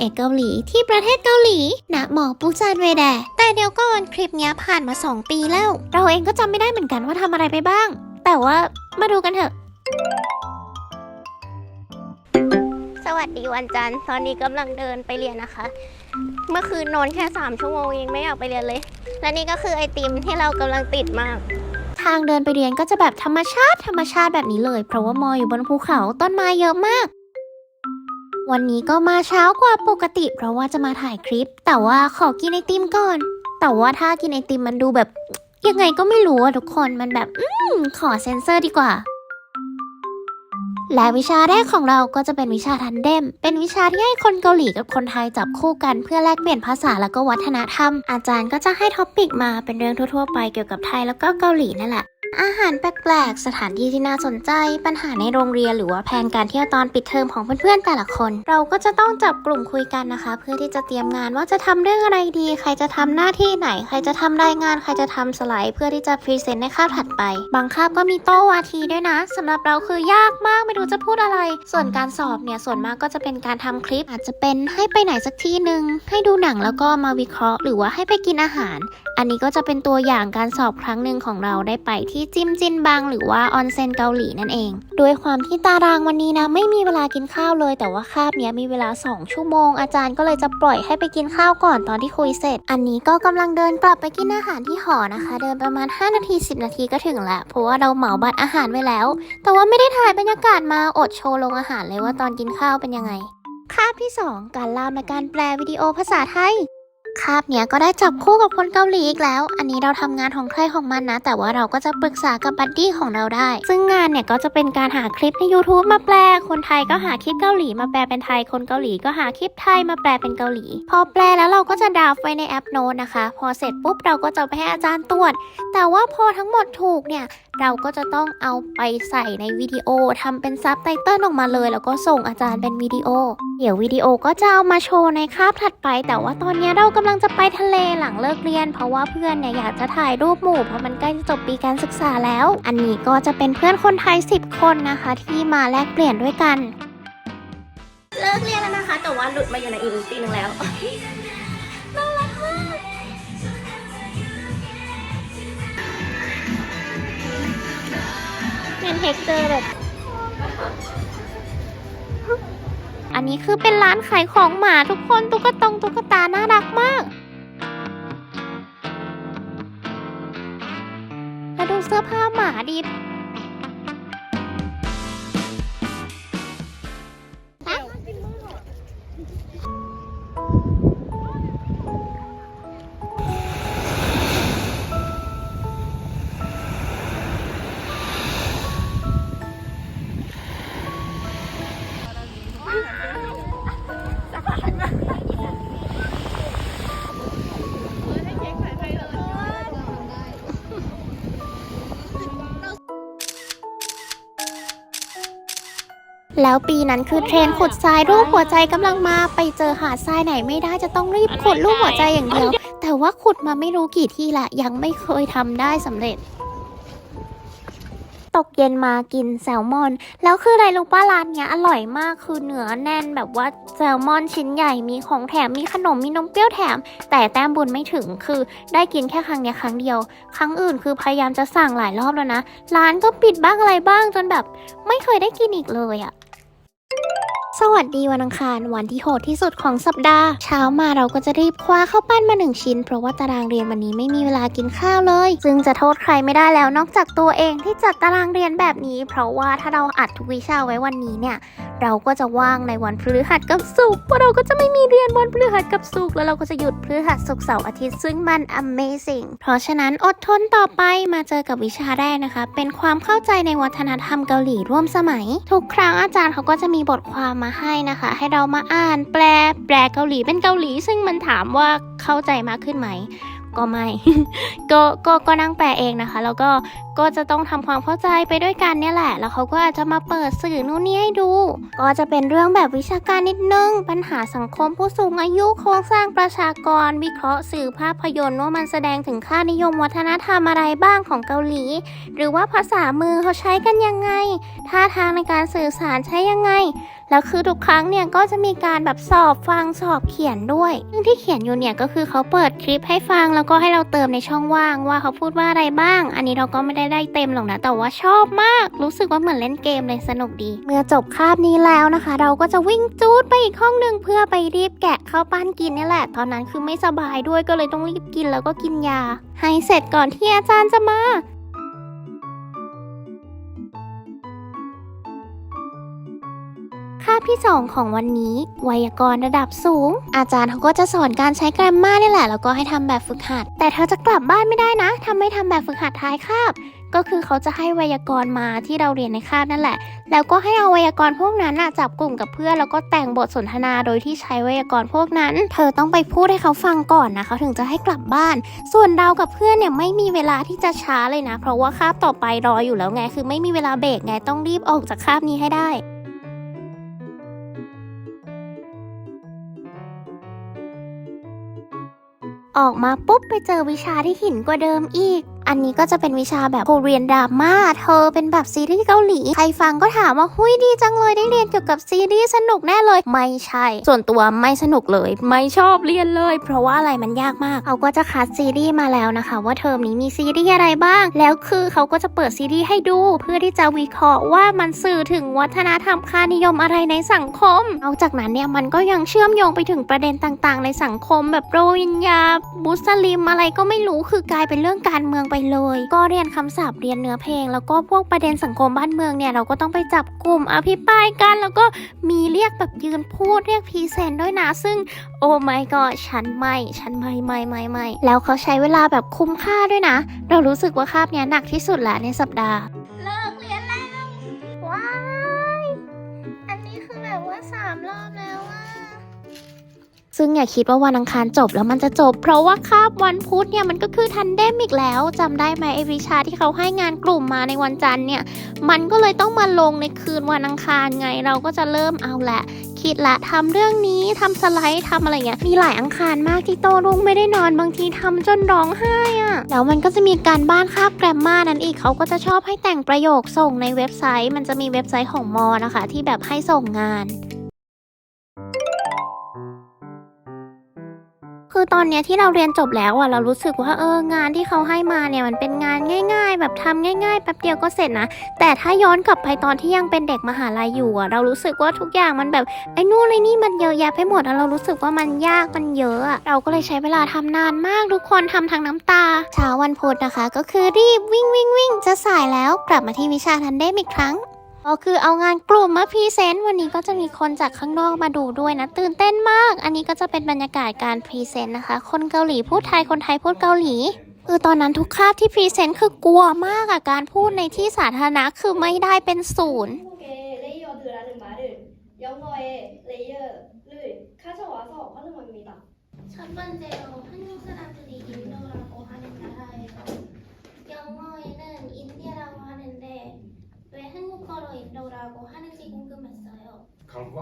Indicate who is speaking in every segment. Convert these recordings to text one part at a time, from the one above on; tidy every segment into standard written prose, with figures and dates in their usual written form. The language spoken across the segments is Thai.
Speaker 1: เอกเกาหลีที่ประเทศเกาหลีณหมอปูซานเวแดแต่เดี๋ยวก่อนคลิปเนี้ยผ่านมา2 ปีแล้วเราเองก็จำไม่ได้เหมือนกันว่าทำอะไรไปบ้างแต่ว่ามาดูกันเถอะสวัสดีวันจันทร์ตอนนี้กำลังเดินไปเรียนนะคะเมื่อคืนนอนแค่3 ชั่วโมงเองไม่อยากไปเรียนเลยและนี่ก็คือไอติมที่เรากำลังติดมากทางเดินไปเรียนก็จะแบบธรรมชาติแบบนี้เลยเพราะว่ามออยู่บนภูเขาต้นไม้เยอะมากวันนี้ก็มาเช้ากว่าปกติเพราะว่าจะมาถ่ายคลิปแต่ว่าขอกินไอติมก่อนแต่ว่าถ้ากินไอติมมันดูแบบยังไงก็ไม่รู้อะทุกคนมันแบบขอเซ็นเซอร์ดีกว่าและวิชาแรกของเราก็จะเป็นวิชาทันเดมเป็นวิชาที่ให้คนเกาหลีกับคนไทยจับคู่กันเพื่อแลกเปลี่ยนภาษาแล้วก็วัฒนธรรมอาจารย์ก็จะให้ท็อปิกมาเป็นเรื่องทั่วๆไปเกี่ยวกับไทยแล้วก็เกาหลีนั่นแหละอาหารแปลกๆสถานที่ที่น่าสนใจปัญหาในโรงเรียนหรือว่าแผนการเที่ยวตอนปิดเทอมของเพื่อนๆแต่ละคนเราก็จะต้องจับกลุ่มคุยกันนะคะเพื่อที่จะเตรียมงานว่าจะทำเรื่องอะไรดีใครจะทำหน้าที่ไหนใครจะทำรายงานใครจะทำสไลด์เพื่อที่จะพรีเซนต์ในคาบถัดไปบางคาบก็มีโต้วาทีด้วยนะสำหรับเราคือยากมากไม่รู้จะพูดอะไรส่วนการสอบเนี่ยส่วนมากก็จะเป็นการทำคลิปอาจจะเป็นให้ไปไหนสักที่หนึ่งให้ดูหนังแล้วก็มาวิเคราะห์หรือว่าให้ไปกินอาหารอันนี้ก็จะเป็นตัวอย่างการสอบครั้งหนึ่งของเราได้ไปที่จิมจินบังหรือว่าออนเซ็นเกาหลีนั่นเองด้วยความที่ตารางวันนี้นะไม่มีเวลากินข้าวเลยแต่ว่าคาบเนี้ยมีเวลา2 ชั่วโมงอาจารย์ก็เลยจะปล่อยให้ไปกินข้าวก่อนตอนที่คุยเสร็จอันนี้ก็กำลังเดินกลับไปกินอาหารที่หอนะคะเดินประมาณ5 นาที10 นาทีก็ถึงแล้วเพราะว่าเราเหมาบัตรอาหารไว้แล้วแต่ว่าไม่ได้ถ่ายบรรยากาศมาอดโชว์ลงอาหารเลยว่าตอนกินข้าวเป็นยังไงคาบที่2การล่ามและการแปลวิดีโอภาษาไทยคาบเนี้ยก็ได้จับคู่กับคนเกาหลีอีกแล้วอันนี้เราทำงานของใครของมันนะแต่ว่าเราก็จะปรึกษากับบัดดี้ของเราได้ซึ่งงานเนี่ยก็จะเป็นการหาคลิปใน YouTube มาแปลคนไทยก็หาคลิปเกาหลีมาแปลเป็นไทยคนเกาหลีก็หาคลิปไทยมาแปลเป็นเกาหลีพอแปลแล้วเราก็จะดาวไว้ในแอปโน้ตนะคะพอเสร็จปุ๊บเราก็จะไปให้อาจารย์ตรวจแต่ว่าพอทั้งหมดถูกเนี่ยเราก็จะต้องเอาไปใส่ในวิดีโอทำเป็นซับไตเติลออกมาเลยแล้วก็ส่งอาจารย์เป็นวิดีโอเดี๋ยววิดีโอก็จะเอามาโชว์ในคาบถัดไปแต่ว่าตอนนี้เรากำลังจะไปทะเลหลังเลิกเรียนเพราะว่าเพื่อนเนี่ยอยากจะถ่ายรูปหมู่เพราะมันใกล้จะจบปีการศึกษาแล้วอันนี้ก็จะเป็นเพื่อนคนไทย10 คนนะคะที่มาแลกเปลี่ยนด้วยกันเลิกเรียนแล้วนะคะแต่ว่าหลุดมาอยู่ในอีกปีนึงแล้วน่ารักมากเป็นเท็กเจอร์แบบอันนี้คือเป็นร้านขายของหมาทุกคนตุ๊กตาน่ารักมากแล้วดูเสื้อผ้าหมาดิแล้วปีนั้นคือเทรนขุดทรายรูปหัวใจกำลังมาไปเจอหาดทรายไหนไม่ได้จะต้องรีบขุดรูปหัวใจอย่างเดียวแต่ว่าขุดมาไม่รู้กี่ที่ละยังไม่เคยทำได้สำเร็จตกเย็นมากินแซลมอนแล้วคืออะไรรู้ป่ะร้านเนี้ยอร่อยมากคือเนื้อแน่นแบบว่าแซลมอนชิ้นใหญ่มีของแถมมีขนมมีนมเปรี้ยวแถมแต่แต้มบุญไม่ถึงคือได้กินแค่ครั้งเนี้ยครั้งเดียวครั้งอื่นคือพยายามจะสั่งหลายรอบแล้วนะร้านก็ปิดบ้างอะไรบ้างจนแบบไม่เคยได้กินอีกเลยอะสวัสดีวันอังคารวันที่โหดที่สุดของสัปดาห์เช้ามาเราก็จะรีบคว้าข้าวปั้นมา1 ชิ้นเพราะว่าตารางเรียนวันนี้ไม่มีเวลากินข้าวเลยซึ่งจะโทษใครไม่ได้แล้วนอกจากตัวเองที่จัดตารางเรียนแบบนี้เพราะว่าถ้าเราอัดทุกวิชาไว้วันนี้เนี่ยเราก็จะว่างในวันพฤหัสกับศุกร์เพราะเราก็จะไม่มีเรียนวันพฤหัสกับศุกร์แล้วเราก็จะหยุดพฤหัสศุกร์เสาร์อาทิตย์ซึ่งมัน amazing เพราะฉะนั้นอดทนต่อไปมาเจอกับวิชาแรกนะคะเป็นความเข้าใจในวัฒนธรรมเกาหลีร่วมสมัยทุกครั้งอาจารย์เขาก็จะมีบทความมาให้นะคะให้เรามาอ่านแปลเกาหลีเป็นเกาหลีซึ่งมันถามว่าเข้าใจมากขึ้นไหมก็ไม่ ก็นั่งแปลเองนะคะแล้วก็ ก็จะต้องทำความเข้าใจไปด้วยกันเนี่ยแหละแล้วเขาก็อาจจะมาเปิดสื่อนู่นนี่ให้ดูก็จะเป็นเรื่องแบบวิชาการนิดนึงปัญหาสังคมผู้สูงอายุโครงสร้างประชากรวิเคราะห์สื่อภาพยนตร์ว่ามันแสดงถึงค่านิยมวัฒนธรรมอะไรบ้างของเกาหลีหรือว่าภาษามือเขาใช้กันยังไงท่าทางในการสื่อสารใช้ยังไงแล้วคือทุกครั้งเนี่ยก็จะมีการแบบสอบฟังสอบเขียนด้วยซึ่งที่เขียนอยู่เนี่ยก็คือเขาเปิดคลิปให้ฟังแล้วก็ให้เราเติมในช่องว่างว่าเขาพูดว่าอะไรบ้างอันนี้เราก็ไม่ได้เต็มหรอกนะแต่ว่าชอบมากรู้สึกว่าเหมือนเล่นเกมเลยสนุกดีเมื่อจบคาบนี้แล้วนะคะ เราก็จะวิ่งจูดไปอีกห้องนึงเพื่อไปรีบแกะข้าวปั้นกินนี่แหละตอนนั้นคือไม่สบายด้วยก็เลยต้องรีบกินแล้วก็กินยาให้เสร็จก่อนที่อาจารย์จะมาคาบที่ 2 ของวันนี้ไวยากรณ์ระดับสูงอาจารย์เขาก็จะสอนการใช้แกรมมานี่แหละแล้วก็ให้ทำแบบฝึกหัดแต่เธอจะกลับบ้านไม่ได้นะถ้าไม่ทำแบบฝึกหัดท้ายคาบก็คือเขาจะให้ไวยากรณ์มาที่เราเรียนในคาบนั่นแหละแล้วก็ให้เอาไวยากรณ์พวกนั้นจับกลุ่มกับเพื่อนแล้วก็แต่งบทสนทนาโดยที่ใช้ไวยากรณ์พวกนั้นเธอต้องไปพูดให้เขาฟังก่อนนะเขาถึงจะให้กลับบ้านส่วนเรากับเพื่อนเนี่ยไม่มีเวลาที่จะช้าเลยนะเพราะว่าคาบต่อไปรออยู่แล้วไงคือไม่มีเวลาเบรกไงต้องรีบออกจากคาบนี้ให้ได้ออกมาปุ๊บไปเจอวิชาที่หินกว่าเดิมอีกอันนี้ก็จะเป็นวิชาแบบโคเรียนดราม่าเธอเป็นแบบซีรีส์เกาหลีใครฟังก็ถามว่าหุ้ยดีจังเลยได้เรียนเกี่ยวกับซีรีส์สนุกแน่เลยไม่ใช่ส่วนตัวไม่สนุกเลยไม่ชอบเรียนเลยเพราะว่าอะไรมันยากมากเขาก็จะคัดซีรีส์มาแล้วนะคะว่าเทอมนี้มีซีรีส์อะไรบ้างแล้วคือเขาก็จะเปิดซีรีส์ให้ดูเพื่อที่จะวิเคราะห์ว่ามันสื่อถึงวัฒนธรรมค่านิยมอะไรในสังคมนอกจากนั้นเนี่ยมันก็ยังเชื่อมโยงไปถึงประเด็นต่างๆในสังคมแบบโรฮิงญามุสลิมอะไรก็ไม่รู้คือกลายเป็นเรื่องการเมืองไปเลยก็เรียนคำศัพท์เรียนเนื้อเพลงแล้วก็พวกประเด็นสังคมบ้านเมืองเนี่ยเราก็ต้องไปจับกลุ่มอภิปรายกันแล้วก็มีเรียกแบบยืนพูดเรียกพรีเซนต์ด้วยนะซึ่งโอ้ my god ฉันไม่แล้วเขาใช้เวลาแบบคุ้มค่าด้วยนะเรารู้สึกว่าคาบเนี้ยหนักที่สุดละในสัปดาห์เลิกเรียนแล้วว้ายอันนี้คือแบบว่า3 รอบแล้วซึ่งอย่าคิดว่าวันอังคารจบแล้วมันจะจบเพราะว่าคาบวันพุธเนี่ยมันก็คือทันเดมอีกแล้วจำได้ไหมไอวิชาที่เขาให้งานกลุ่มมาในวันจันทร์เนี่ยมันก็เลยต้องมาลงในคืนวันอังคารไงเราก็จะเริ่มเอาแหละคิดละทำเรื่องนี้ทำสไลด์ทำอะไรเงี้ยมีหลายอังคารมากที่โตรุ่งไม่ได้นอนบางทีทำจนร้องไห้แล้วมันก็จะมีการบ้านคาบแกรมมานั่นอีกเขาก็จะชอบให้แต่งประโยคส่งในเว็บไซต์มันจะมีเว็บไซต์ของมอนะคะที่แบบให้ส่งงานคือตอนเนี้ยที่เราเรียนจบแล้วเรารู้สึกว่างานที่เขาให้มาเนี่ยมันเป็นงานง่ายๆแบบทำง่ายๆแป๊บเดียวก็เสร็จนะแต่ถ้าย้อนกลับไปตอนที่ยังเป็นเด็กมหาลัยอยู่เรารู้สึกว่าทุกอย่างมันแบบไอ้นู่นไอ้นี่มันเยอะแยะไปหมดเรารู้สึกว่ามันยากมันเยอะเราก็เลยใช้เวลาทำนานมากทุกคนทำทั้งน้ำตาเช้าวันพุธนะคะก็คือรีบวิ่งจะสายแล้วกลับมาที่วิชาทันได้อีกครั้งก็คือเอางานกลุ่มมาพรีเซนต์วันนี้ก็จะมีคนจากข้างนอกมาดูด้วยนะตื่นเต้นมากอันนี้ก็จะเป็นบรรยากาศการพรีเซนต์นะคะคนเกาหลีพูดไทยคนไทยพูดเกาหลีคือตอนนั้นทุกคาบที่พรีเซนต์คือกลัวมากการพูดในที่สาธารณะคือไม่ได้เป็น0왜 한국어로 인도라고 하는지 궁금했어요.
Speaker 2: 강과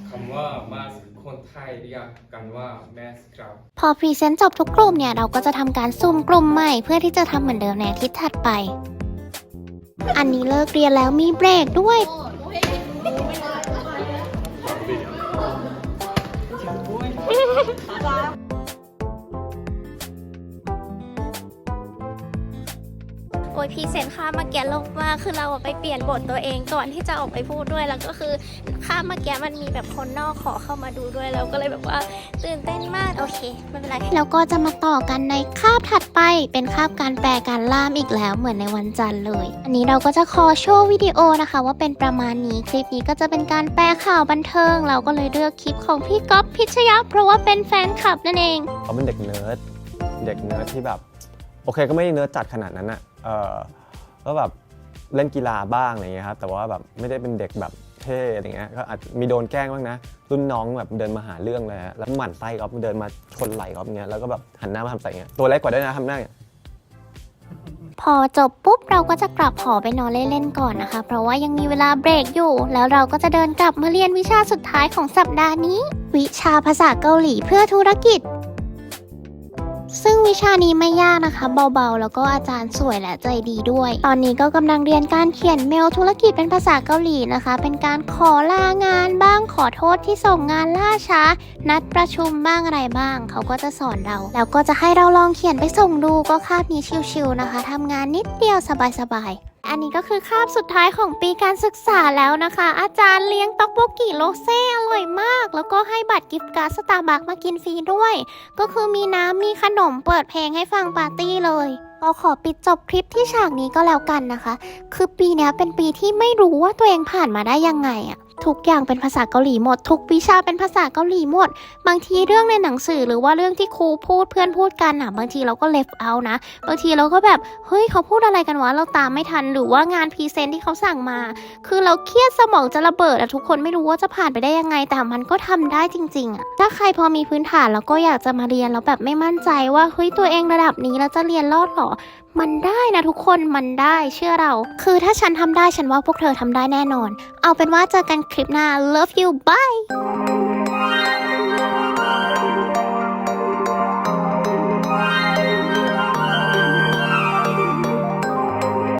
Speaker 2: คำว่า mask คนไทยเรียกกันว่า mask ครับ
Speaker 1: พอพรีเซนต์จบทุกกลุ่มเนี่ยเราก็จะทำการซุ่มกลุ่มใหม่เพื่อที่จะทำเหมือนเดิมในอาทิตย์ถัดไปอันนี้เลิกเรียนแล้วมีเบรกด้วยโอ้ยพรีเซนต์ข้ามเมื่อกี้ลงมาคือเราไปเปลี่ยนบทตัวเองก่อนที่จะออกไปพูดด้วยแล้วก็คือข้ามเมื่อกี้มันมีแบบคนนอกขอเข้ามาดูด้วยเราก็เลยแบบว่าตื่นเต้นมากโอเคไม่เป็นไรแล้วก็จะมาต่อกันในคาบถัดไปเป็นคาบการแปลการล่ามอีกแล้วเหมือนในวันจันทร์เลยอันนี้เราก็จะขอโชว์วิดีโอนะคะว่าเป็นประมาณนี้คลิปนี้ก็จะเป็นการแปลข่าวบันเทิงเราก็เลยเลือกคลิปของพี่ก๊อฟพิชยะเพราะว่าเป็นแฟนคลับนั่นเอง
Speaker 3: เขาเป็นเด็กเนิร์ดที่แบบโอเคก็ไม่ได้เนิร์ดจัดขนาดนั้นก็แบบ เล่นกีฬาบ้างอะไรเงี้ยครับแต่ว่าแบบไม่ได้เป็นเด็กแบบเท่อะไรเงี้ยก็อาจมีโดนแกล้งบ้างนะรุ่นน้องแบบเดินมาหาเรื่องเลยฮะแล้วหมั่นไส้ก๊อฟเดินมาชนไหล่ก๊อฟเงี้ยแล้วก็แบบหันหน้ามาทำใส่เงี้ยตัวเล็กกว่าด้วยนะทำหน้าเงี้ย
Speaker 1: พอจบปุ๊บเราก็จะกลับหอไปนอนเล่นๆก่อนนะคะเพราะว่ายังมีเวลาเบรกอยู่แล้วเราก็จะเดินกลับมาเรียนวิชาสุดท้ายของสัปดาห์นี้ วิชาภาษาเกาหลีเพื่อธุรกิจซึ่งวิชานี้ไม่ยากนะคะเบาๆแล้วก็อาจารย์สวยและใจดีด้วย ตอนนี้ก็กำลังเรียนการเขียนเมลธุรกิจเป็นภาษาเกาหลีนะคะเป็นการขอลางานบ้างขอโทษที่ส่งงานล่าช้านัดประชุมบ้างอะไรบ้างเขาก็จะสอนเราแล้วก็จะให้เราลองเขียนไปส่งดูก็คาบนี้ชิวๆนะคะทำงานนิดเดียวสบายๆอันนี้ก็คือคาบสุดท้ายของปีการศึกษาแล้วนะคะอาจารย์เลี้ยงต๊อกโบกิโรเซ่อร่อยมากแล้วก็ให้บัตรกิฟต์การ์ดสตาร์บัคมากินฟรีด้วยก็คือมีน้ำมีขนมเปิดเพลงให้ฟังปาร์ตี้เลยก็ขอปิดจบคลิปที่ฉากนี้ก็แล้วกันนะคะคือปีนี้เป็นปีที่ไม่รู้ว่าตัวเองผ่านมาได้ยังไงอะทุกอย่างเป็นภาษาเกาหลีหมดทุกวิชาเป็นภาษาเกาหลีหมดบางทีเรื่องในหนังสือหรือว่าเรื่องที่ครูพูดเพื่อนพูดกันอ่ะบางทีเราก็ left out นะบางทีเราก็แบบเฮ้ยเขาพูดอะไรกันวะเราตามไม่ทันหรือว่างานพรีเซนต์ที่เขาสั่งมาคือเราเครียดสมองจะระเบิดอะทุกคนไม่รู้ว่าจะผ่านไปได้ยังไงแต่มันก็ทำได้จริงๆอะถ้าใครพอมีพื้นฐานแล้วก็อยากจะมาเรียนแล้วแบบไม่มั่นใจว่าเฮ้ยตัวเองระดับนี้แล้วจะเรียนรอดหรอมันได้นะทุกคนมันได้เชื่อเราคือถ้าฉันทำได้ฉันว่าพวกเธอทำได้แน่นอนเอาเป็นว่าเจอกันคลิปหน้า love you bye